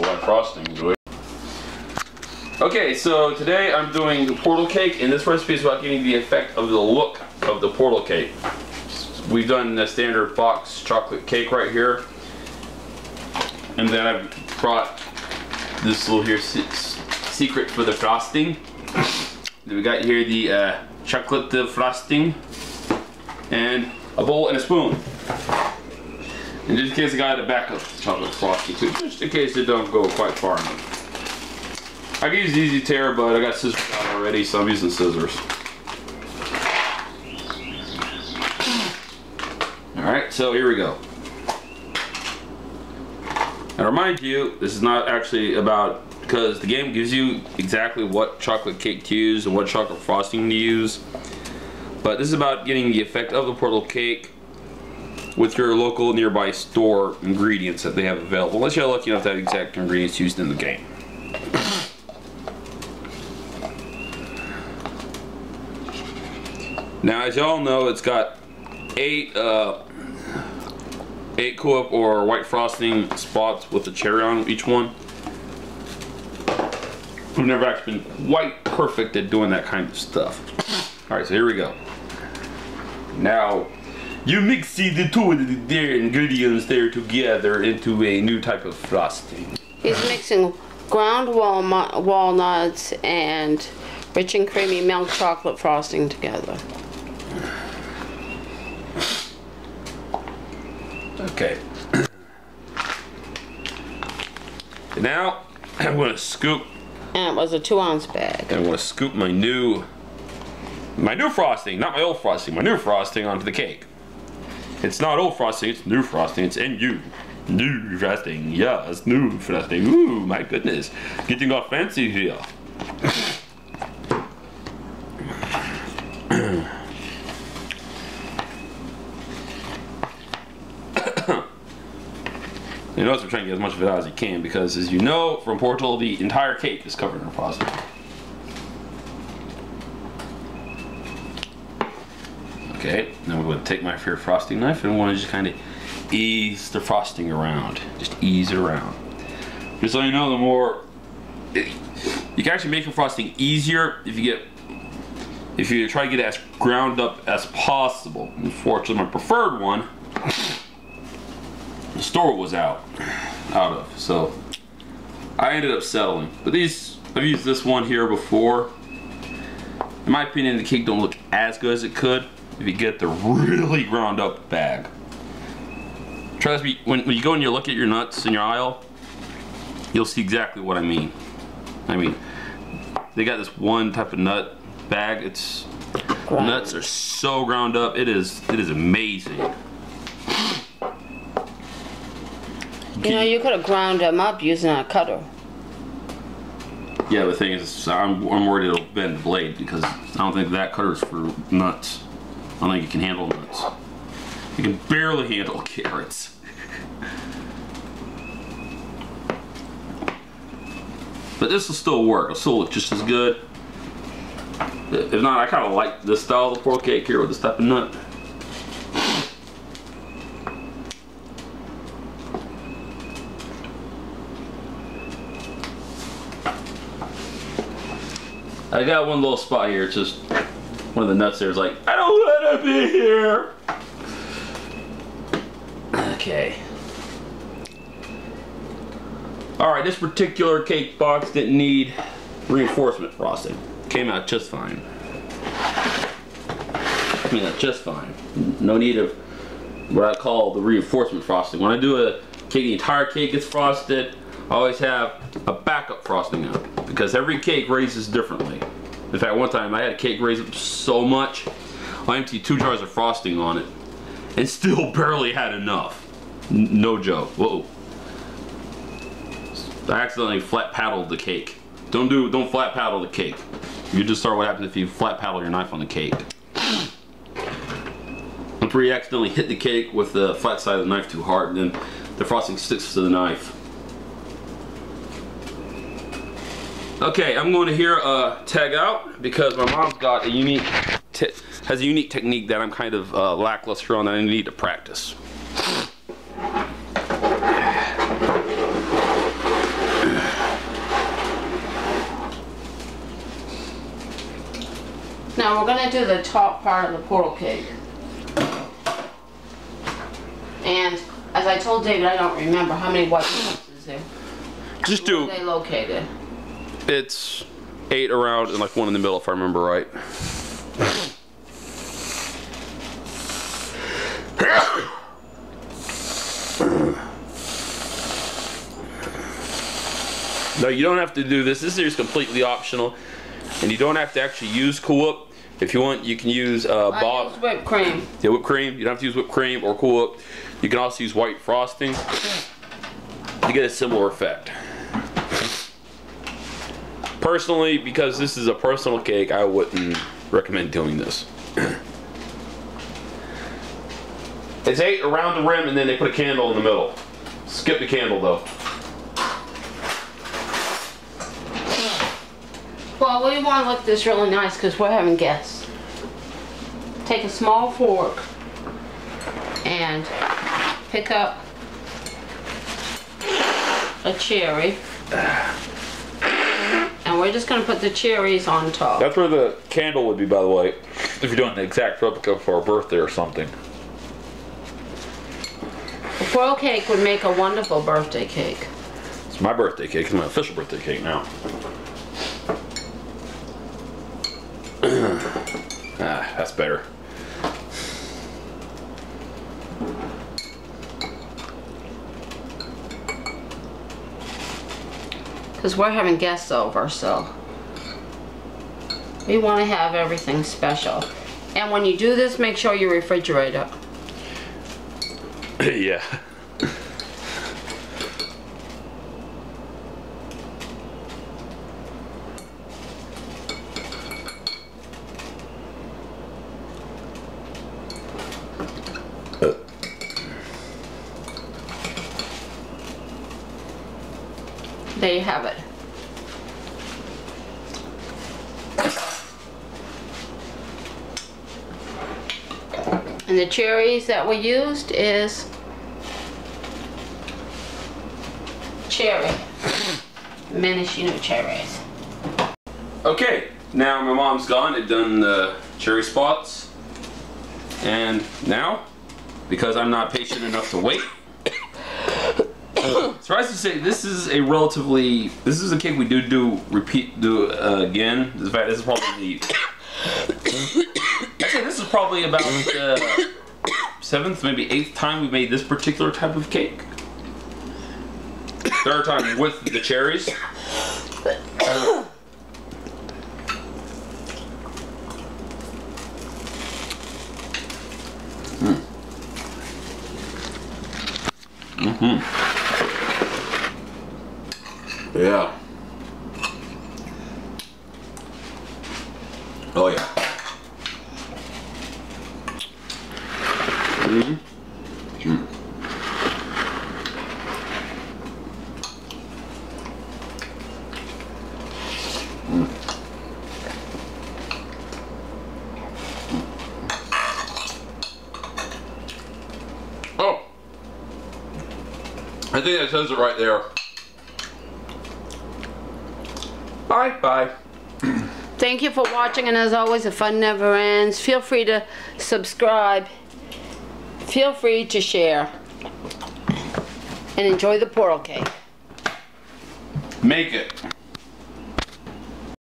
white frosting to it. Okay, so today I'm doing the portal cake, and this recipe is about getting the effect of the look of the portal cake. We've done the standard box chocolate cake right here, and then I've brought this little here secret for the frosting. We got here the chocolate frosting, and a bowl and a spoon. And just in case I got a backup chocolate frosting too, just in case it don't go quite far enough. I can use easy tear, but I got scissors out already, so I'm using scissors. Alright, so here we go. Now remind you, this is not actually about, because the game gives you exactly what chocolate cake to use and what chocolate frosting to use. But this is about getting the effect of the portal cake with your local nearby store ingredients that they have available. Unless you're lucky enough to have exact ingredients used in the game. Now, as y'all know, it's got 8 co-op or white frosting spots with a cherry on each one. We've never actually been quite perfect at doing that kind of stuff. Alright, so here we go. Now, you mix the two of the ingredients there together into a new type of frosting. He's mixing ground walnuts and rich and creamy milk chocolate frosting together. Okay. Now I'm going to scoop. And it was a 2-ounce bag. I'm going to scoop my new frosting, not my old frosting, my new frosting onto the cake. It's not old frosting, it's new frosting. It's NU. New frosting. Yeah, it's new frosting. Ooh, my goodness. Getting all fancy here. You notice I'm trying to get as much of it out as you can, because as you know from Portal, the entire cake is covered in frosting. Okay, now we're going to take my favorite frosting knife and I want to just kind of ease the frosting around. Just ease it around. Just so you know, the more you can actually make your frosting easier if you try to get it as ground up as possible. Unfortunately, my preferred one, the store was out of, so I ended up settling. But I've used this one here before. In my opinion, the cake don't look as good as it could if you get the really ground up bag. Trust me, when you go and you look at your nuts in your aisle, you'll see exactly what I mean. They got this one type of nut bag. Nuts are so ground up. It is amazing. You know, you could have ground them up using a cutter. Yeah, the thing is, I'm worried it'll bend the blade, because I don't think that cutter's for nuts. I don't think it can handle nuts. You can barely handle carrots. But this will still work. It'll still look just as good. If not, I kind of like this style of the portal cake here with this type of nut. I got one little spot here, it's just one of the nuts there is like, I don't want to be here. Okay. Alright, this particular cake box didn't need reinforcement frosting. Came out just fine. Just fine. No need of what I call the reinforcement frosting. When I do a cake, the entire cake gets frosted, I always have a backup frosting up, because every cake raises differently. In fact, one time I had a cake raise up so much, I emptied 2 jars of frosting on it and still barely had enough. No joke. Whoa. I accidentally flat paddled the cake. Don't flat paddle the cake. You just saw what happens if you flat paddle your knife on the cake. That's where you accidentally hit the cake with the flat side of the knife too hard, and then the frosting sticks to the knife. Okay, I'm going to here tag out, because my mom's got a unique technique that I'm kind of lackluster on, that I need to practice. Now we're going to do the top part of the portal cake. And as I told David, I don't remember how many white chips is there. Just Where do. are they located? It's 8 around and like 1 in the middle, if I remember right. No, you don't have to do this. This is completely optional, and you don't have to actually use Cool Whip. If you want, you can use I use whipped cream. Yeah, whipped cream. You don't have to use whipped cream or Cool Whip. You can also use white frosting to get a similar effect. Personally, because this is a personal cake, I wouldn't recommend doing this. It's 8 around the rim, and then they put a candle in the middle. Skip the candle though. Well, we want to look this really nice because we're having guests. Take a small fork and pick up a cherry. And we're just going to put the cherries on top. That's where the candle would be, by the way, if you're doing the exact replica for a birthday or something. The foil cake would make a wonderful birthday cake. It's my birthday cake. It's my official birthday cake now. That's better. Because we're having guests over, so we want to have everything special. And when you do this, make sure you refrigerate it. Yeah. There you have it. And the cherries that we used is cherry. Maraschino cherries. Okay, now my mom's gone. They've done the cherry spots. And now, because I'm not patient enough to wait, surprised to say, this is a cake we do again. In fact, this is probably I'd say this is probably about the 7th, maybe 8th time we made this particular type of cake. 3rd time with the cherries. Yeah. Oh yeah. Oh, I think that says it right there. Bye. Thank you for watching, and as always, the fun never ends. Feel free to subscribe. Feel free to share. And enjoy the portal cake. Make it.